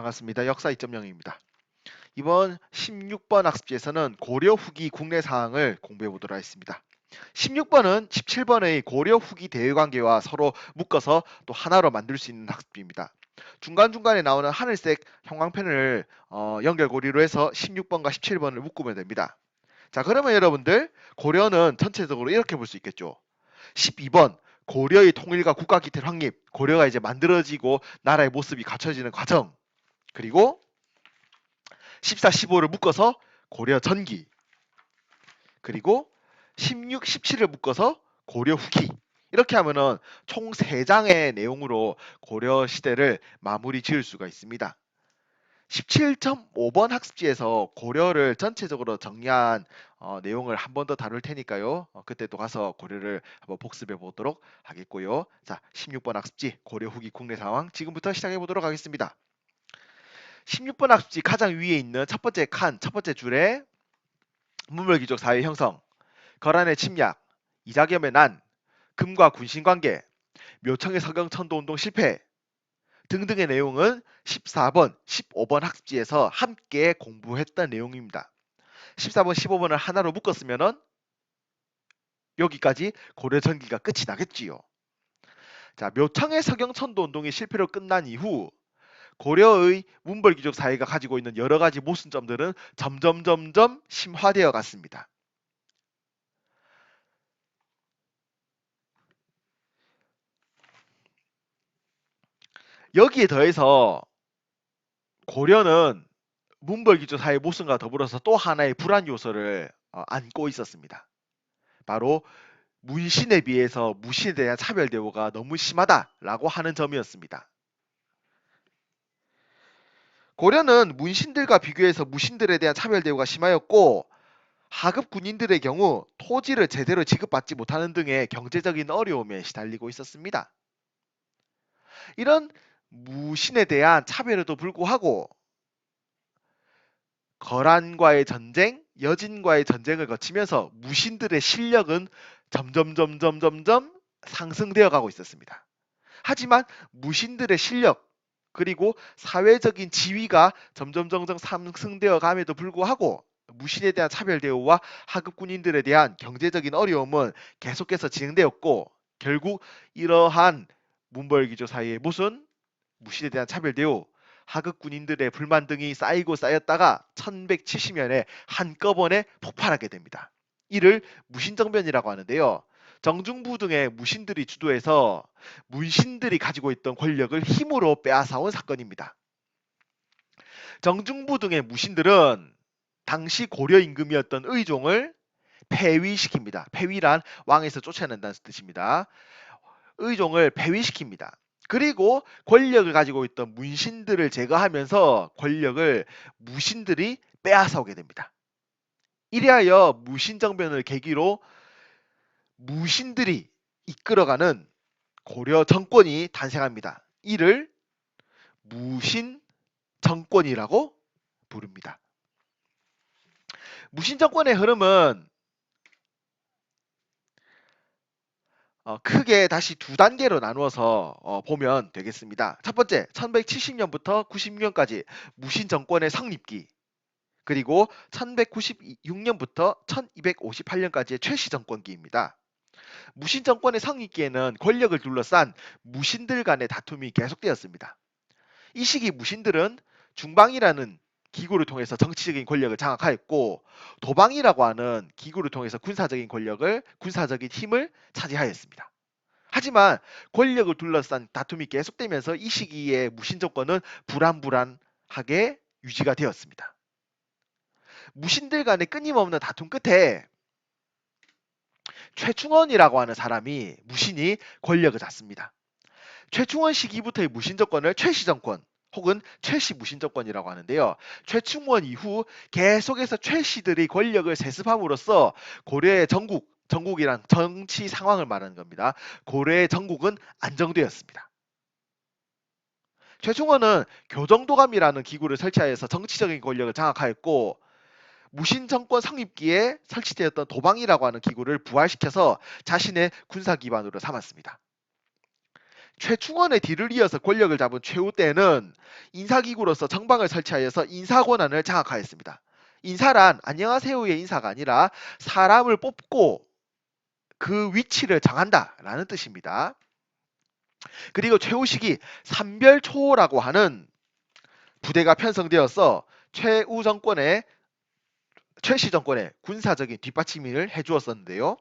반갑습니다. 역사 2.0입니다. 이번 16번 학습지에서는 고려 후기 국내 사항을 공부해 보도록 하겠습니다. 16번은 17번의 고려 후기 대외관계와 서로 묶어서 또 하나로 만들 수 있는 학습지입니다. 중간중간에 나오는 하늘색 형광펜을 연결고리로 해서 16번과 17번을 묶으면 됩니다. 자, 그러면 여러분들 고려는 전체적으로 이렇게 볼 수 있겠죠. 12번 고려의 통일과 국가기틀 확립, 고려가 이제 만들어지고 나라의 모습이 갖춰지는 과정, 그리고 14, 15를 묶어서 고려 전기, 그리고 16, 17을 묶어서 고려 후기. 이렇게 하면은 총 3장의 내용으로 고려 시대를 마무리 지을 수가 있습니다. 17.5번 학습지에서 고려를 전체적으로 정리한 내용을 한 번 더 다룰 테니까요. 그때 또 가서 고려를 한번 복습해 보도록 하겠고요. 자, 16번 학습지 고려 후기 국내 상황 지금부터 시작해 보도록 하겠습니다. 16번 학습지 가장 위에 있는 첫 번째 칸, 첫 번째 줄에 문물귀족 사회 형성, 거란의 침략, 이자겸의 난, 금과 군신 관계, 묘청의 서경천도운동 실패 등등의 내용은 14번, 15번 학습지에서 함께 공부했던 내용입니다. 14번, 15번을 하나로 묶었으면은 여기까지 고려 전기가 끝이 나겠지요. 자, 묘청의 서경천도운동이 실패로 끝난 이후 고려의 문벌귀족 사회가 가지고 있는 여러 가지 모순점들은 점점 심화되어 갔습니다. 여기에 더해서 고려는 문벌귀족 사회 모순과 더불어서 또 하나의 불안 요소를 안고 있었습니다. 바로 문신에 비해서 무신에 대한 차별 대우가 너무 심하다라고 하는 점이었습니다. 고려는 문신들과 비교해서 무신들에 대한 차별 대우가 심하였고 하급 군인들의 경우 토지를 제대로 지급받지 못하는 등의 경제적인 어려움에 시달리고 있었습니다. 이런 무신에 대한 차별에도 불구하고 거란과의 전쟁, 여진과의 전쟁을 거치면서 무신들의 실력은 점점 상승되어 가고 있었습니다. 하지만 무신들의 실력 그리고 사회적인 지위가 점점 상승되어 감에도 불구하고 무신에 대한 차별 대우와 하급 군인들에 대한 경제적인 어려움은 계속해서 진행되었고 결국 이러한 문벌귀족 사이의 무신에 대한 차별 대우, 하급 군인들의 불만 등이 쌓이고 쌓였다가 1170년에 한꺼번에 폭발하게 됩니다. 이를 무신정변이라고 하는데요. 정중부 등의 무신들이 주도해서 문신들이 가지고 있던 권력을 힘으로 빼앗아온 사건입니다. 정중부 등의 무신들은 당시 고려 임금이었던 의종을 폐위시킵니다. 폐위란 왕에서 쫓아낸다는 뜻입니다. 의종을 폐위시킵니다. 그리고 권력을 가지고 있던 문신들을 제거하면서 권력을 무신들이 빼앗아오게 됩니다. 이리하여 무신정변을 계기로 무신들이 이끌어가는 고려 정권이 탄생합니다. 이를 무신 정권이라고 부릅니다. 무신 정권의 흐름은 크게 다시 두 단계로 나누어서 보면 되겠습니다. 첫 번째, 1170년부터 96년까지 무신 정권의 성립기, 그리고 1196년부터 1258년까지의 최씨 정권기입니다. 무신 정권의 성립기에는 권력을 둘러싼 무신들 간의 다툼이 계속되었습니다. 이 시기 무신들은 중방이라는 기구를 통해서 정치적인 권력을 장악하였고 도방이라고 하는 기구를 통해서 군사적인 힘을 차지하였습니다. 하지만 권력을 둘러싼 다툼이 계속되면서 이 시기에 무신 정권은 불안하게 유지가 되었습니다. 무신들 간의 끊임없는 다툼 끝에 최충원이라고 하는 사람이 무신이 권력을 잡습니다. 최충원 시기부터의 무신 정권을 최씨 정권 혹은 최씨 무신 정권이라고 하는데요. 최충원 이후 계속해서 최씨들이 권력을 세습함으로써 고려의 전국이란 정치 상황을 말하는 겁니다. 고려의 전국은 안정되었습니다. 최충원은 교정도감이라는 기구를 설치하여서 정치적인 권력을 장악하였고 무신 정권 성립기에 설치되었던 도방이라고 하는 기구를 부활시켜서 자신의 군사 기반으로 삼았습니다. 최충원의 뒤를 이어서 권력을 잡은 최후 때는 인사기구로서 정방을 설치하여서 인사권한을 장악하였습니다. 인사란 안녕하세요의 인사가 아니라 사람을 뽑고 그 위치를 정한다라는 뜻입니다. 그리고 최후 시기 삼별초라고 하는 부대가 편성되어서 최씨 정권의 군사적인 뒷받침을 해주었었는데요.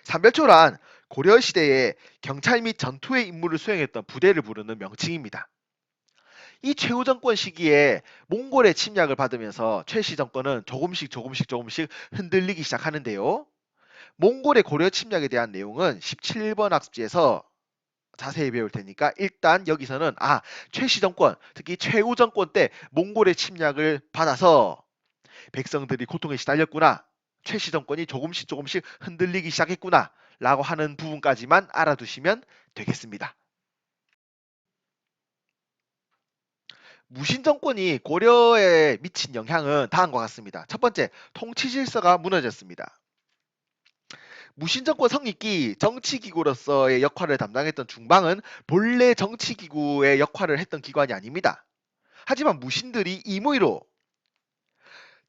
삼별초란 고려시대에 경찰 및 전투의 임무를 수행했던 부대를 부르는 명칭입니다. 이 최후 정권 시기에 몽골의 침략을 받으면서 최씨 정권은 조금씩 흔들리기 시작하는데요. 몽골의 고려 침략에 대한 내용은 17번 학습지에서 자세히 배울 테니까 일단 여기서는 최씨 정권, 특히 최후 정권 때 몽골의 침략을 받아서 백성들이 고통에 시달렸구나. 최씨 정권이 조금씩 흔들리기 시작했구나. 라고 하는 부분까지만 알아두시면 되겠습니다. 무신 정권이 고려에 미친 영향은 다음과 같습니다. 첫 번째, 통치 질서가 무너졌습니다. 무신 정권 성립기 정치기구로서의 역할을 담당했던 중방은 본래 정치기구의 역할을 했던 기관이 아닙니다. 하지만 무신들이 임의로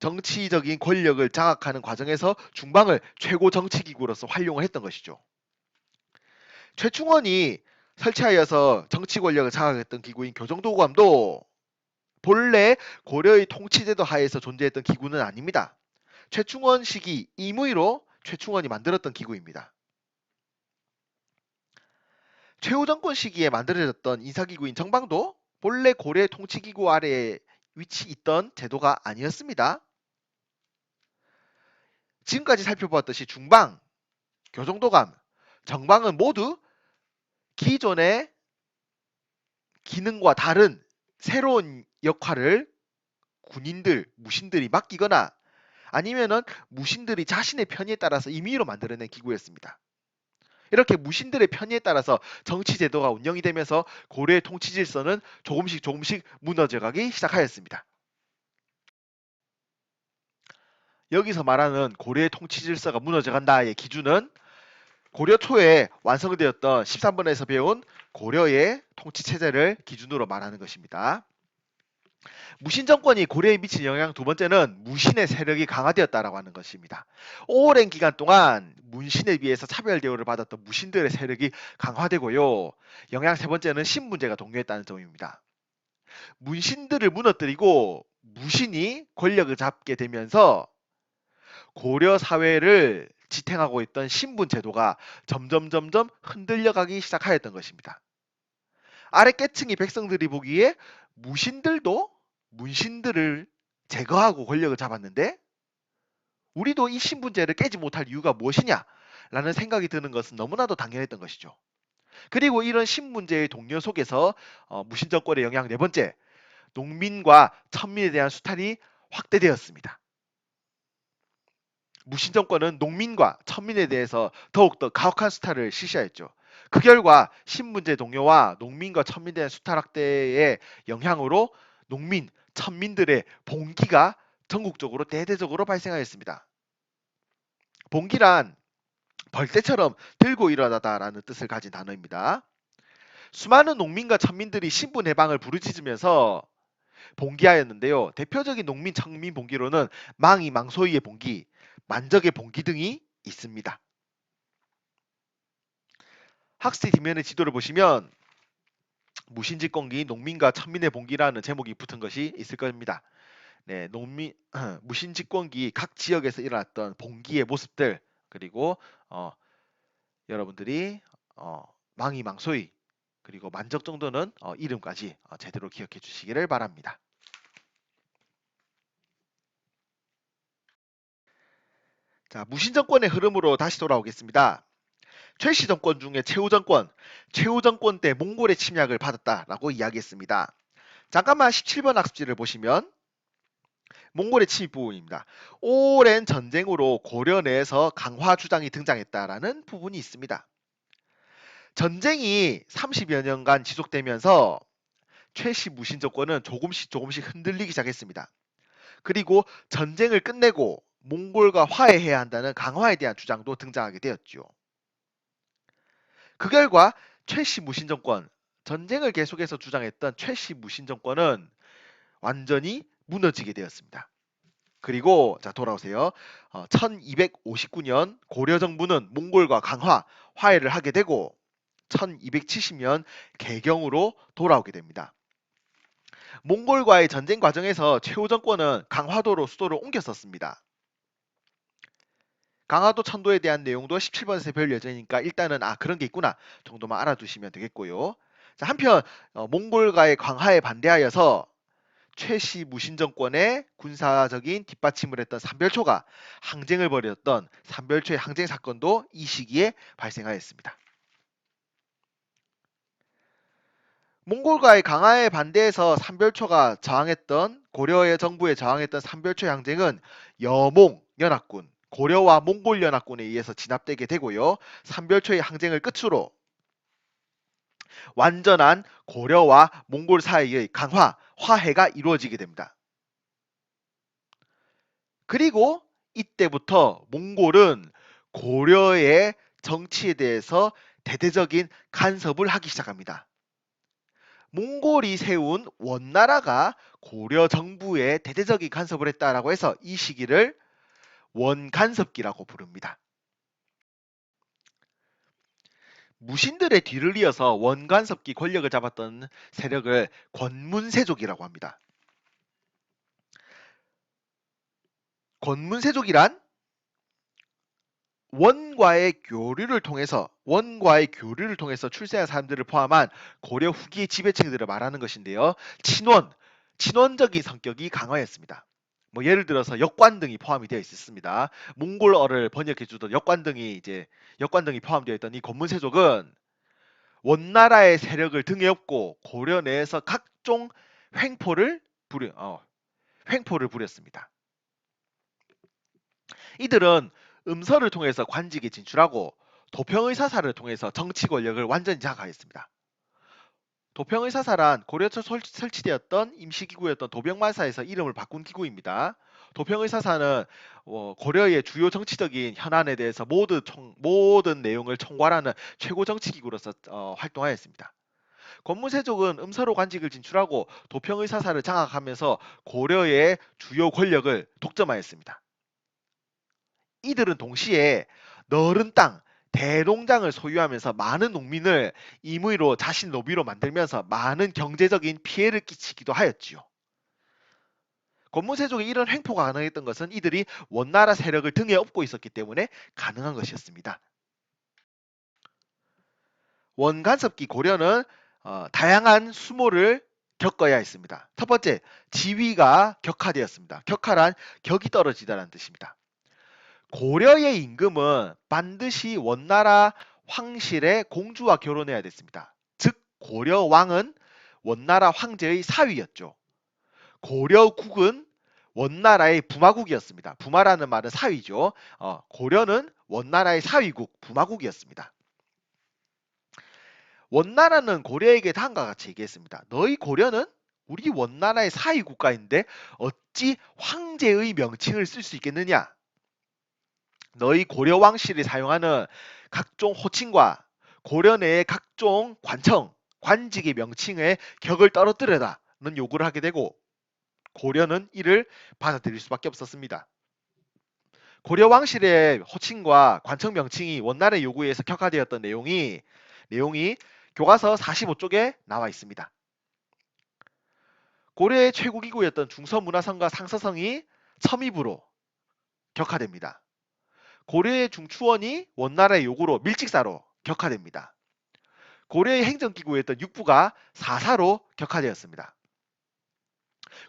정치적인 권력을 장악하는 과정에서 중방을 최고 정치기구로서 활용을 했던 것이죠. 최충원이 설치하여서 정치 권력을 장악했던 기구인 교정도감도 본래 고려의 통치제도 하에서 존재했던 기구는 아닙니다. 최충원 시기 임의로 최충원이 만들었던 기구입니다. 최후 정권 시기에 만들어졌던 인사기구인 정방도 본래 고려 통치기구 아래에 위치 있던 제도가 아니었습니다. 지금까지 살펴보았듯이 중방, 교정도감, 정방은 모두 기존의 기능과 다른 새로운 역할을 군인들, 무신들이 맡기거나 아니면은 무신들이 자신의 편의에 따라서 임의로 만들어낸 기구였습니다. 이렇게 무신들의 편의에 따라서 정치 제도가 운영이 되면서 고려의 통치 질서는 조금씩 무너져가기 시작하였습니다. 여기서 말하는 고려의 통치 질서가 무너져간다의 기준은 고려 초에 완성되었던 13번에서 배운 고려의 통치 체제를 기준으로 말하는 것입니다. 무신 정권이 고려에 미친 영향 두 번째는 무신의 세력이 강화되었다라고 하는 것입니다. 오랜 기간 동안 문신에 비해서 차별 대우를 받았던 무신들의 세력이 강화되고요. 영향 세 번째는 신문제가 동요했다는 점입니다. 문신들을 무너뜨리고 무신이 권력을 잡게 되면서 고려 사회를 지탱하고 있던 신분 제도가 점점 흔들려가기 시작하였던 것입니다. 아랫계층의 백성들이 보기에 무신들도 문신들을 제거하고 권력을 잡았는데 우리도 이 신분제를 깨지 못할 이유가 무엇이냐? 라는 생각이 드는 것은 너무나도 당연했던 것이죠. 그리고 이런 신분제의 동료 속에서 무신 정권의 영향 네 번째, 농민과 천민에 대한 수탈이 확대되었습니다. 무신 정권은 농민과 천민에 대해서 더욱더 가혹한 수탈을 실시하였죠. 그 결과 신분제 동요와 농민과 천민에 대한 수탈 확대의 영향으로 농민, 천민들의 봉기가 전국적으로 대대적으로 발생하였습니다. 봉기란 벌떼처럼 들고 일어나다라는 뜻을 가진 단어입니다. 수많은 농민과 천민들이 신분 해방을 부르짖으면서 봉기하였는데요. 대표적인 농민 천민 봉기로는 망이 망소이의 봉기, 만적의 봉기 등이 있습니다. 학습지 뒷면의 지도를 보시면 무신집권기 농민과 천민의 봉기라는 제목이 붙은 것이 있을 겁니다. 네, 무신집권기 각 지역에서 일어났던 봉기의 모습들 그리고 여러분들이 망이 망소이 그리고 만적 정도는 이름까지 제대로 기억해 주시기를 바랍니다. 자, 무신정권의 흐름으로 다시 돌아오겠습니다. 최씨 정권 중에 최후 정권 때 몽골의 침략을 받았다라고 이야기했습니다. 잠깐만 17번 학습지를 보시면 몽골의 침입 부분입니다. 오랜 전쟁으로 고려 내에서 강화 주장이 등장했다라는 부분이 있습니다. 전쟁이 30여 년간 지속되면서 최씨 무신 정권은 조금씩 흔들리기 시작했습니다. 그리고 전쟁을 끝내고 몽골과 화해해야 한다는 강화에 대한 주장도 등장하게 되었죠. 그 결과 최씨 무신 정권, 전쟁을 계속해서 주장했던 최씨 무신 정권은 완전히 무너지게 되었습니다. 그리고 자 돌아오세요. 1259년 고려 정부는 몽골과 화해를 하게 되고 1270년 개경으로 돌아오게 됩니다. 몽골과의 전쟁 과정에서 최후 정권은 강화도로 수도를 옮겼었습니다. 강화도 천도에 대한 내용도 17번에서 배울 예정이니까 일단은 그런 게 있구나 정도만 알아두시면 되겠고요. 자, 한편 몽골과의 강화에 반대하여서 최씨 무신 정권의 군사적인 뒷받침을 했던 삼별초가 항쟁을 벌였던 삼별초의 항쟁 사건도 이 시기에 발생하였습니다. 몽골과의 강화에 반대해서 삼별초가 저항했던 고려의 정부에 저항했던 삼별초 항쟁은 여몽 연합군, 고려와 몽골 연합군에 의해서 진압되게 되고요. 삼별초의 항쟁을 끝으로 완전한 고려와 몽골 사이의 화해가 이루어지게 됩니다. 그리고 이때부터 몽골은 고려의 정치에 대해서 대대적인 간섭을 하기 시작합니다. 몽골이 세운 원나라가 고려 정부에 대대적인 간섭을 했다라고 해서 이 시기를 원간섭기라고 부릅니다. 무신들의 뒤를 이어서 원간섭기 권력을 잡았던 세력을 권문세족이라고 합니다. 권문세족이란 원과의 교류를 통해서 출세한 사람들을 포함한 고려 후기 지배층들을 말하는 것인데요. 친원적인 성격이 강화했습니다. 뭐 예를 들어서 역관등이 포함이 되어 있었습니다. 몽골어를 번역해주던 역관등이 포함되어 있던 이 권문세족은 원나라의 세력을 등에 업고 고려 내에서 각종 횡포를 부렸습니다. 이들은 음서를 통해서 관직에 진출하고 도평의사사를 통해서 정치 권력을 완전히 장악하였습니다. 도평의사사란 고려 초 설치되었던 임시기구였던 도병만사에서 이름을 바꾼 기구입니다. 도평의사사는 고려의 주요 정치적인 현안에 대해서 모든 내용을 총괄하는 최고 정치기구로서 활동하였습니다. 권무세족은 음서로 관직을 진출하고 도평의사사를 장악하면서 고려의 주요 권력을 독점하였습니다. 이들은 동시에 넓은 땅, 대농장을 소유하면서 많은 농민을 임의로 자신 노비로 만들면서 많은 경제적인 피해를 끼치기도 하였지요. 권무세족의 이런 횡포가 가능했던 것은 이들이 원나라 세력을 등에 업고 있었기 때문에 가능한 것이었습니다. 원간섭기 고려는 다양한 수모를 겪어야 했습니다. 첫 번째, 지위가 격하되었습니다. 격하란 격이 떨어지다라는 뜻입니다. 고려의 임금은 반드시 원나라 황실의 공주와 결혼해야 됐습니다. 즉 고려 왕은 원나라 황제의 사위였죠. 고려국은 원나라의 부마국이었습니다. 부마라는 말은 사위죠. 고려는 원나라의 사위국, 부마국이었습니다. 원나라는 고려에게 다음과 같이 얘기했습니다. 너희 고려는 우리 원나라의 사위 국가인데 어찌 황제의 명칭을 쓸 수 있겠느냐? 너희 고려 왕실이 사용하는 각종 호칭과 고려 내의 각종 관직의 명칭의 격을 떨어뜨려라는 요구를 하게 되고 고려는 이를 받아들일 수밖에 없었습니다. 고려 왕실의 호칭과 관청 명칭이 원나라의 요구에 의해서 격화되었던 내용이 교과서 45쪽에 나와 있습니다. 고려의 최고 기구였던 중서문화성과 상서성이 첨입으로 격화됩니다. 고려의 중추원이 원나라의 요구로 밀직사로 격화됩니다. 고려의 행정기구였던 육부가 사사로 격화되었습니다.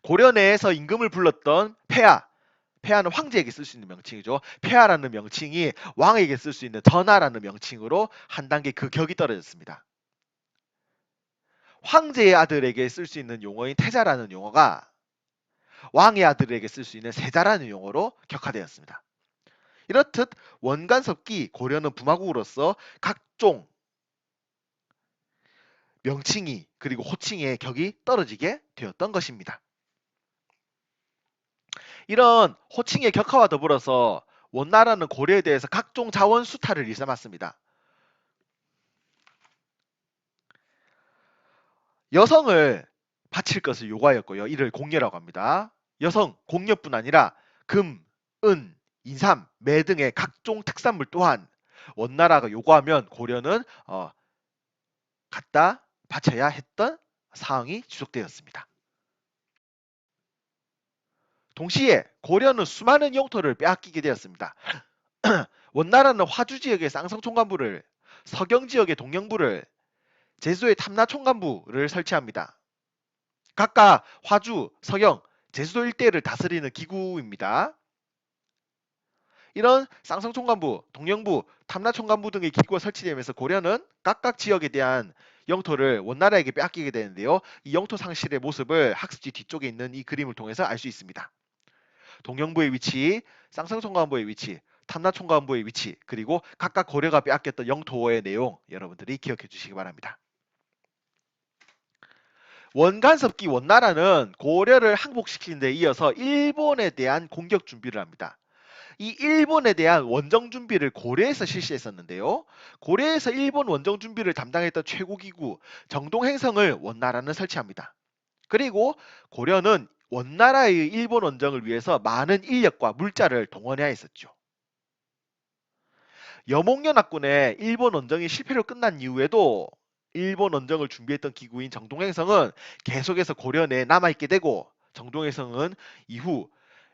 고려 내에서 임금을 불렀던 폐하는 황제에게 쓸 수 있는 명칭이죠. 폐하라는 명칭이 왕에게 쓸 수 있는 전하라는 명칭으로 한 단계 그 격이 떨어졌습니다. 황제의 아들에게 쓸 수 있는 용어인 태자라는 용어가 왕의 아들에게 쓸 수 있는 세자라는 용어로 격화되었습니다. 이렇듯 원간섭기 고려는 부마국으로서 각종 명칭이 그리고 호칭의 격이 떨어지게 되었던 것입니다. 이런 호칭의 격화와 더불어서 원나라는 고려에 대해서 각종 자원 수탈을 일삼았습니다. 여성을 바칠 것을 요구하였고요. 이를 공여라고 합니다. 여성, 공여뿐 아니라 금, 은, 인삼, 매 등의 각종 특산물 또한 원나라가 요구하면 고려는 갖다 바쳐야 했던 사항이 지속되었습니다. 동시에 고려는 수많은 영토를 빼앗기게 되었습니다. 원나라는 화주 지역의 쌍성총관부를, 서경 지역의 동령부를, 제주도의 탐라총관부를 설치합니다. 각각 화주, 서경, 제주도 일대를 다스리는 기구입니다. 이런 쌍성총관부, 동령부, 탐라총관부 등의 기구가 설치되면서 고려는 각각 지역에 대한 영토를 원나라에게 빼앗기게 되는데요. 이 영토 상실의 모습을 학습지 뒤쪽에 있는 이 그림을 통해서 알 수 있습니다. 동령부의 위치, 쌍성총관부의 위치, 탐라총관부의 위치, 그리고 각각 고려가 빼앗겼던 영토의 내용 여러분들이 기억해 주시기 바랍니다. 원간섭기 원나라는 고려를 항복시키는 데 이어서 일본에 대한 공격 준비를 합니다. 이 일본에 대한 원정 준비를 고려에서 실시했었는데요. 고려에서 일본 원정 준비를 담당했던 최고기구 정동행성을 원나라는 설치합니다. 그리고 고려는 원나라의 일본 원정을 위해서 많은 인력과 물자를 동원해야 했었죠. 여몽연합군의 일본 원정이 실패로 끝난 이후에도 일본 원정을 준비했던 기구인 정동행성은 계속해서 고려 내에 남아있게 되고, 정동행성은 이후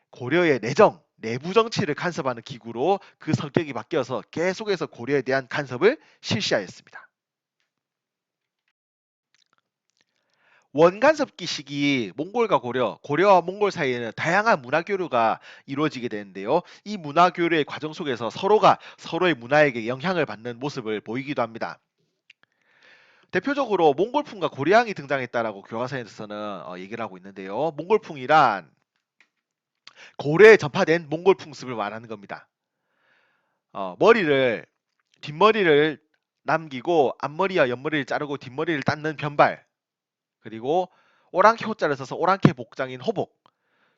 고려의 내정, 내부 정치를 간섭하는 기구로 그 성격이 바뀌어서 계속해서 고려에 대한 간섭을 실시하였습니다. 원간섭기 시기 몽골과 고려, 고려와 몽골 사이에는 다양한 문화 교류가 이루어지게 되는데요. 이 문화 교류의 과정 속에서 서로가 서로의 문화에게 영향을 받는 모습을 보이기도 합니다. 대표적으로 몽골풍과 고려향이 등장했다라고 교과서에서는 얘기를 하고 있는데요. 몽골풍이란 고려에 전파된 몽골 풍습을 말하는 겁니다. 뒷머리를 남기고 앞머리와 옆머리를 자르고 뒷머리를 닦는 변발, 그리고 오랑캐 호자를 써서 오랑캐 복장인 호복,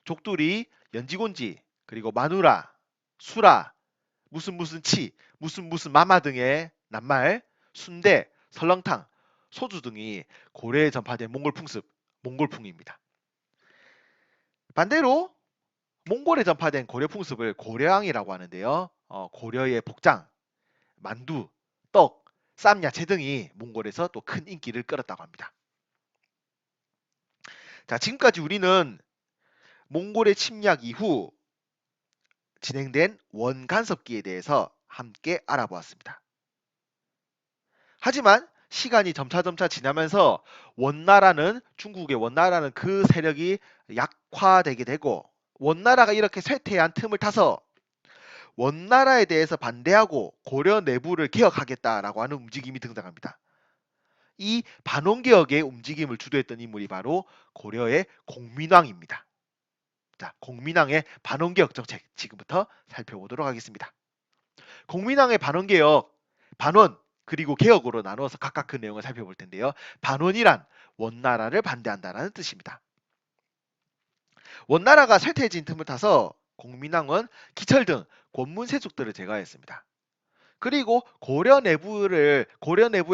족두리, 연지곤지, 그리고 마누라, 수라, 무슨 치, 무슨 마마 등의 낱말, 순대, 설렁탕, 소주 등이 고려에 전파된 몽골 풍습, 몽골풍입니다. 반대로 몽골에 전파된 고려 풍습을 고려항이라고 하는데요. 고려의 복장, 만두, 떡, 쌈, 야채 등이 몽골에서 또 큰 인기를 끌었다고 합니다. 자, 지금까지 우리는 몽골의 침략 이후 진행된 원간섭기에 대해서 함께 알아보았습니다. 하지만 시간이 점차 지나면서 중국의 원나라는 그 세력이 약화되게 되고, 원나라가 이렇게 쇠퇴한 틈을 타서 원나라에 대해서 반대하고 고려 내부를 개혁하겠다라고 하는 움직임이 등장합니다. 이 반원개혁의 움직임을 주도했던 인물이 바로 고려의 공민왕입니다. 자, 공민왕의 반원개혁 정책 지금부터 살펴보도록 하겠습니다. 공민왕의 반원개혁, 반원 그리고 개혁으로 나누어서 각각 그 내용을 살펴볼 텐데요. 반원이란 원나라를 반대한다라는 뜻입니다. 원나라가 쇠퇴해진 틈을 타서 공민왕은 기철 등 권문세족들을 제거했습니다. 그리고 고려 내부의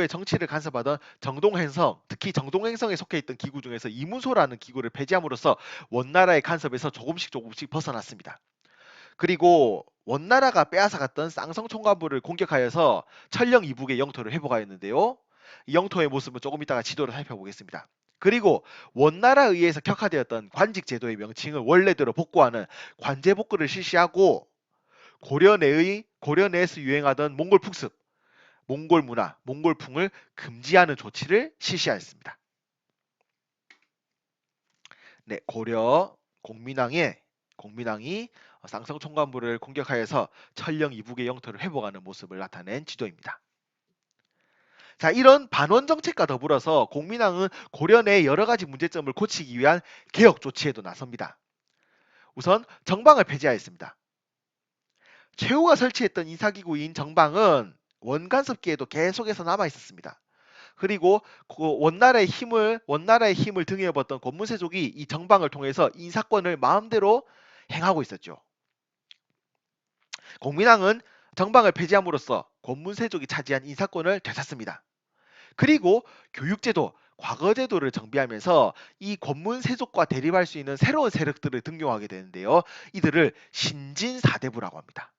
정치를 간섭하던 정동행성, 특히 정동행성에 속해 있던 기구 중에서 이문소라는 기구를 폐지함으로써 원나라의 간섭에서 조금씩 벗어났습니다. 그리고 원나라가 빼앗아갔던 쌍성총관부를 공격하여서 천령 이북의 영토를 회복하였는데요. 이 영토의 모습은 조금 이따가 지도를 살펴보겠습니다. 그리고 원나라에 의해서 격화되었던 관직제도의 명칭을 원래대로 복구하는 관제복구를 실시하고, 고려 내에서 유행하던 몽골 풍습, 몽골 문화, 몽골풍을 금지하는 조치를 실시하였습니다. 네, 고려 공민왕이 쌍성총관부를 공격하여서 천령 이북의 영토를 회복하는 모습을 나타낸 지도입니다. 자, 이런 반원 정책과 더불어서 공민왕은 고려 내 여러 가지 문제점을 고치기 위한 개혁 조치에도 나섭니다. 우선 정방을 폐지하였습니다. 최후가 설치했던 인사기구인 정방은 원간섭기에도 계속해서 남아 있었습니다. 그리고 원나라의 힘을 등에 업었던 권문세족이 이 정방을 통해서 인사권을 마음대로 행하고 있었죠. 공민왕은 정방을 폐지함으로써 권문세족이 차지한 인사권을 되찾습니다. 그리고 교육제도, 과거 제도를 정비하면서 이 권문 세족과 대립할 수 있는 새로운 세력들을 등용하게 되는데요. 이들을 신진사대부라고 합니다.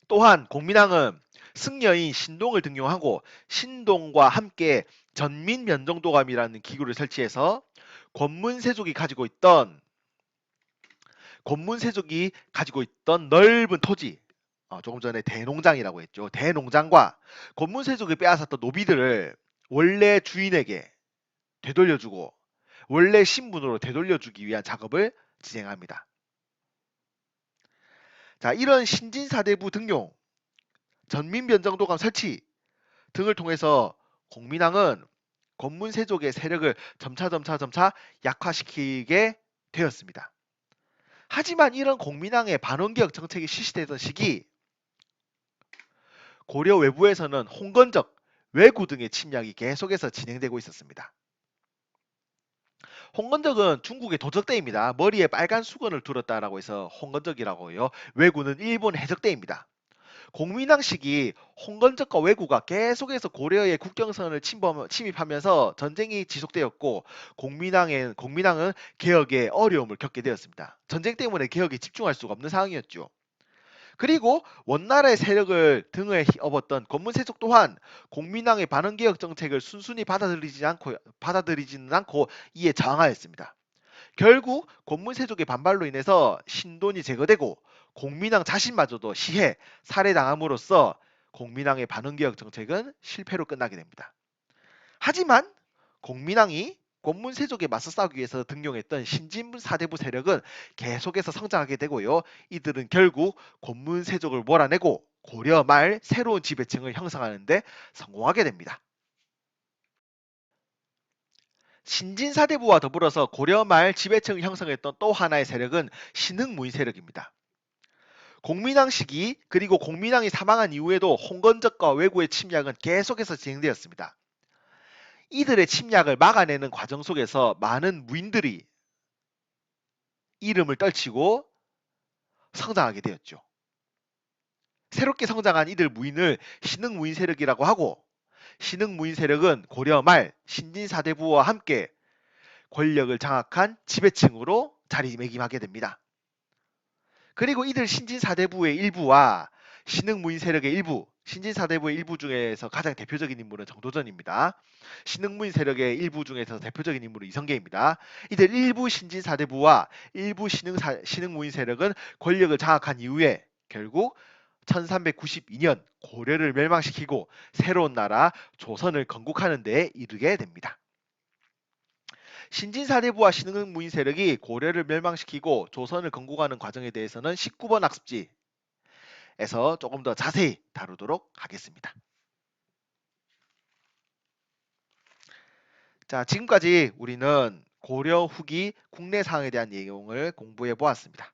또한 공민왕은 승려인 신동을 등용하고 신동과 함께 전민면정도감이라는 기구를 설치해서 권문세족이 가지고 있던 넓은 토지, 조금 전에 대농장이라고 했죠. 대농장과 권문세족이 빼앗았던 노비들을 원래 주인에게 되돌려주고 원래 신분으로 되돌려주기 위한 작업을 진행합니다. 자, 이런 신진사대부 등용, 전민변정도감 설치 등을 통해서 공민왕은 권문세족의 세력을 점차 약화시키게 되었습니다. 하지만 이런 공민왕의 반원개혁 정책이 실시되던 시기 고려 외부에서는 홍건적, 왜구 등의 침략이 계속해서 진행되고 있었습니다. 홍건적은 중국의 도적대입니다. 머리에 빨간 수건을 둘었다라고 해서 홍건적이라고요. 왜구는 일본 해적대입니다. 공민왕 시기 홍건적과 왜구가 계속해서 고려의 국경선을 침입하면서 전쟁이 지속되었고 공민왕은 개혁에 어려움을 겪게 되었습니다. 전쟁 때문에 개혁에 집중할 수가 없는 상황이었죠. 그리고 원나라의 세력을 등에 업었던 권문세족 또한 공민왕의 반헌개혁 정책을 순순히 받아들이지는 않고 이에 저항하였습니다. 결국 권문세족의 반발로 인해서 신돈이 제거되고 공민왕 자신마저도 시해 살해당함으로써 공민왕의 반헌개혁 정책은 실패로 끝나게 됩니다. 하지만 공민왕이 권문세족에 맞서 싸우기 위해서 등용했던 신진문 사대부 세력은 계속해서 성장하게 되고요. 이들은 결국 권문세족을 몰아내고 고려 말 새로운 지배층을 형성하는 데 성공하게 됩니다. 신진사대부와 더불어서 고려 말 지배층을 형성했던 또 하나의 세력은 신흥무인 세력입니다. 공민왕 시기 그리고 공민왕이 사망한 이후에도 홍건적과 왜구의 침략은 계속해서 진행되었습니다. 이들의 침략을 막아내는 과정 속에서 많은 무인들이 이름을 떨치고 성장하게 되었죠. 새롭게 성장한 이들 무인을 신흥무인 세력이라고 하고 신흥무인 세력은 고려 말 신진사대부와 함께 권력을 장악한 지배층으로 자리매김하게 됩니다. 그리고 이들 신진사대부의 일부와 신흥무인 세력의 일부, 신진사대부의 일부 중에서 가장 대표적인 인물은 정도전입니다. 신흥무인 세력의 일부 중에서 대표적인 인물은 이성계입니다. 이들 일부 신진사대부와 일부 신흥무인 세력은 권력을 장악한 이후에 결국 1392년 고려를 멸망시키고 새로운 나라 조선을 건국하는 데 이르게 됩니다. 신진사대부와 신흥무인 세력이 고려를 멸망시키고 조선을 건국하는 과정에 대해서는 19번 학습지에서 조금 더 자세히 다루도록 하겠습니다. 자, 지금까지 우리는 고려 후기 국내 사항에 대한 내용을 공부해 보았습니다.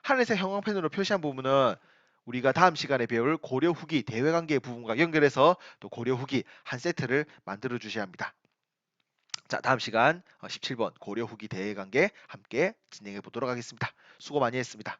하늘색 형광펜으로 표시한 부분은 우리가 다음 시간에 배울 고려 후기 대외관계 부분과 연결해서 또 고려 후기 한 세트를 만들어 주셔야 합니다. 자, 다음 시간 17번 고려 후기 대외관계 함께 진행해 보도록 하겠습니다. 수고 많이 했습니다.